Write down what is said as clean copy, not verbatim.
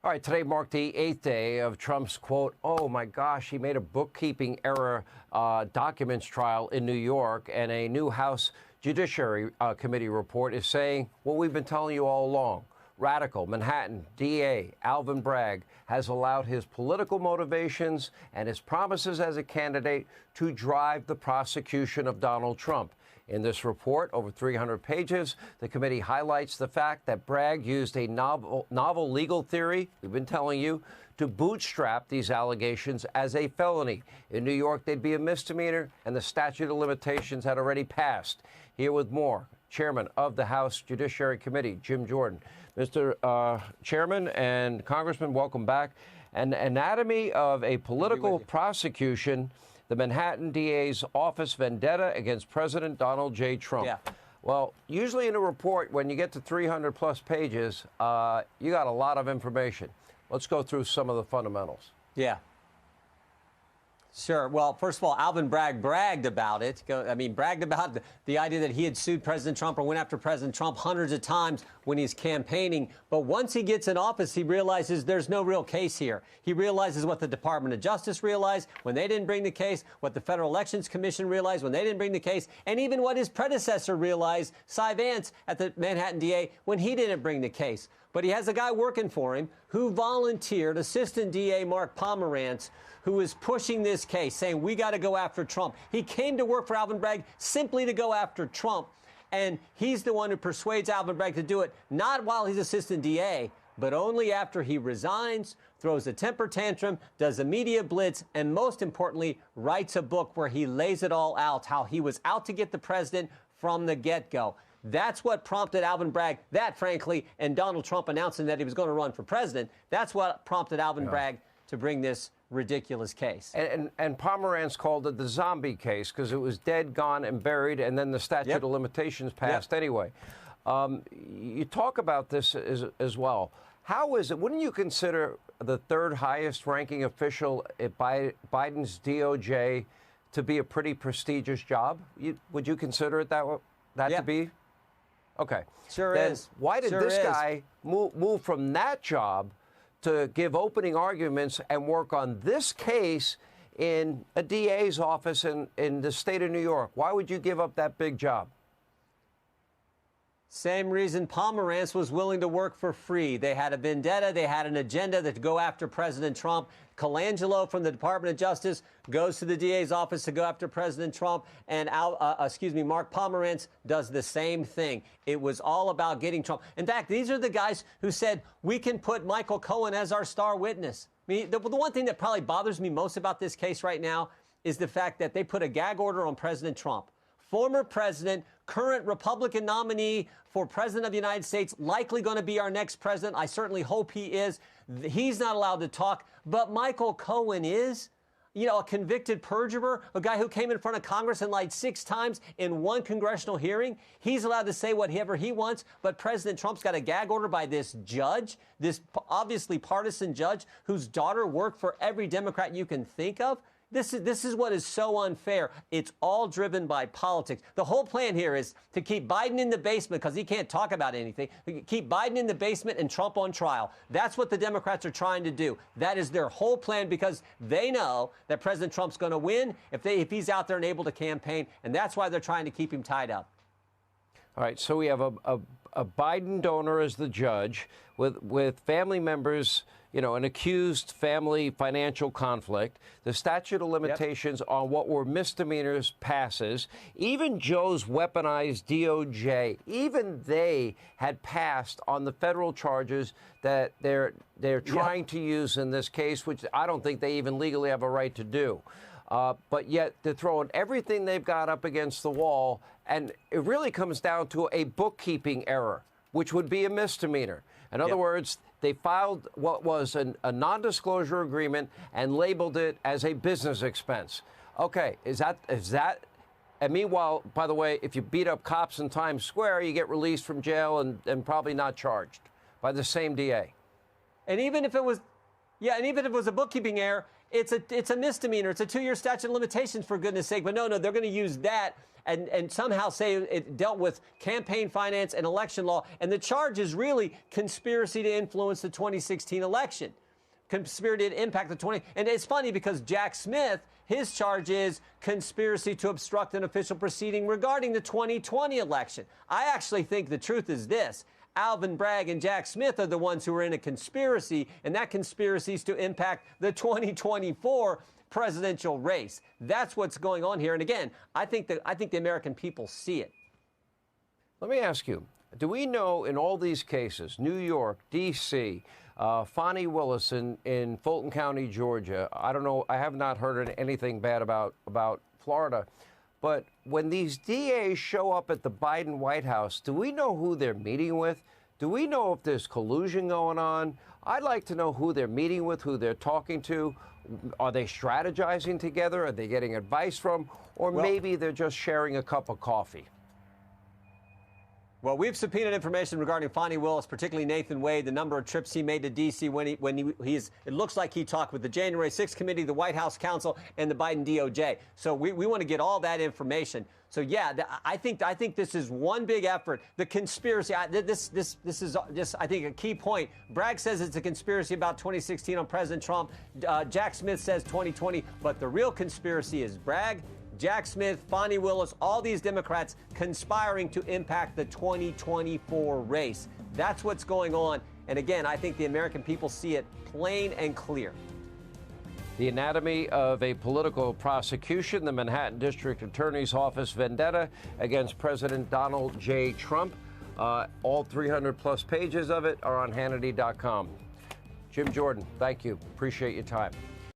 All right, today marked the 8th day of Trump's, quote, oh my gosh, he made a bookkeeping error documents trial in New York, and a new House Judiciary Committee report is saying what we've been telling you all along. Radical Manhattan DA Alvin Bragg has allowed his political motivations and his promises as a candidate to drive the prosecution of Donald Trump. In this report, over 300 pages, the committee highlights the fact that Bragg used a novel legal theory, we've been telling you, to bootstrap these allegations as a felony. In New York, they'd be a misdemeanor, and the statute of limitations had already passed. Here with more, Chairman of the House Judiciary Committee, Jim Jordan. Mr. Chairman and Congressman, welcome back. An anatomy of a political prosecution, the Manhattan DA's office vendetta against President Donald J. Trump. Yeah. Well, usually in a report, when you get to 300 plus pages, you got a lot of information. Let's go through some of the fundamentals. Yeah. Sure. Well, first of all, Alvin Bragg bragged about it. Bragged about the idea that he had sued President Trump or went after President Trump hundreds of times when he's campaigning. But once he gets in office, he realizes there's no real case here. He realizes what the Department of Justice realized when they didn't bring the case, what the Federal Elections Commission realized when they didn't bring the case, and even what his predecessor realized, Cy Vance at the Manhattan DA, when he didn't bring the case. But he has a guy working for him who volunteered, Assistant DA Mark Pomerantz, who is pushing this case, saying we got to go after Trump. He came to work for Alvin Bragg simply to go after Trump. And he's the one who persuades Alvin Bragg to do it, not while he's Assistant DA, but only after he resigns, throws a temper tantrum, does a media blitz, and most importantly, writes a book where he lays it all out, how he was out to get the president from the get-go. That's what prompted Alvin Bragg, frankly, and Donald Trump announcing that he was going to run for president. That's what prompted Alvin Bragg to bring this ridiculous case. And Pomerantz called it the zombie case because it was dead, gone, and buried, and then the statute of limitations passed anyway. You talk about this as well. How is it, wouldn't you consider the third highest ranking official at Biden's DOJ to be a pretty prestigious job? Would you consider it that to be? Okay. Sure then is. Why did this guy move from that job to give opening arguments and work on this case in a DA's office in the state of New York? Why would you give up that big job? Same reason Pomerantz was willing to work for free. They had a vendetta. They had an agenda to go after President Trump. Colangelo from the Department of Justice goes to the DA's office to go after President Trump. And Mark Pomerantz does the same thing. It was all about getting Trump. In fact, these are the guys who said, we can put Michael Cohen as our star witness. I mean, the one thing that probably bothers me most about this case right now is the fact that they put a gag order on President Trump. Former president, current Republican nominee for president of the United States, likely going to be our next president. I certainly hope he is. He's not allowed to talk, but Michael Cohen is. You know, a convicted perjurer, a guy who came in front of Congress and lied 6 times in one congressional hearing. He's allowed to say whatever he wants, but President Trump's got a gag order by this judge, this obviously partisan judge whose daughter worked for every Democrat you can think of. This is what is so unfair. It's all driven by politics. The whole plan here is to keep Biden in the basement because he can't talk about anything. Keep Biden in the basement and Trump on trial. That's what the Democrats are trying to do. That is their whole plan because they know that President Trump's going to win if he's out there and able to campaign, and that's why they're trying to keep him tied up. All right, so we have a Biden donor as the judge with family members, you know, an accused family financial conflict. The statute of limitations on what were misdemeanors passes. Even Joe's weaponized DOJ, even they had passed on the federal charges that they're trying to use in this case, which I don't think they even legally have a right to do. But yet they're throwing everything they've got up against the wall, and it really comes down to a bookkeeping error, which would be a misdemeanor. In other words, they filed what was a non-disclosure agreement and labeled it as a business expense. Okay, is that? And meanwhile, by the way, if you beat up cops in Times Square, you get released from jail and probably not charged by the same DA. And even if it was, and even if it was a bookkeeping error, it's a misdemeanor. It's a 2-year statute of limitations, for goodness sake. But no, they're going to use that and somehow say it dealt with campaign finance and election law. And the charge is really conspiracy to influence the 2016 election. Conspiracy to impact the 20. And it's funny because Jack Smith, his charge is conspiracy to obstruct an official proceeding regarding the 2020 election. I actually think the truth is this. Alvin Bragg and Jack Smith are the ones who are in a conspiracy, and that conspiracy is to impact the 2024 presidential race. That's what's going on here. And again, I think the American people see it. Let me ask you, do we know in all these cases, New York, D.C., Fani Willis in Fulton County, Georgia, I don't know, I have not heard anything bad about Florida, but when these DAs show up at the Biden White House, do we know who they're meeting with? Do we know if there's collusion going on? I'd like to know who they're meeting with, who they're talking to. Are they strategizing together? Are they getting advice from? Or maybe they're just sharing a cup of coffee. Well, we've subpoenaed information regarding Fani Willis, particularly Nathan Wade, the number of trips he made to D.C. when he's. It looks like he talked with the January 6th committee, the White House counsel, and the Biden DOJ. So we want to get all that information. So yeah, I think this is one big effort. The conspiracy. This is just, I think, a key point. Bragg says it's a conspiracy about 2016 on President Trump. Jack Smith says 2020, but the real conspiracy is Bragg, Jack Smith, Fani Willis, all these Democrats conspiring to impact the 2024 race. That's what's going on. And again, I think the American people see it plain and clear. The anatomy of a political prosecution, the Manhattan District Attorney's Office vendetta against President Donald J. Trump. All 300-plus pages of it are on Hannity.com. Jim Jordan, thank you. Appreciate your time.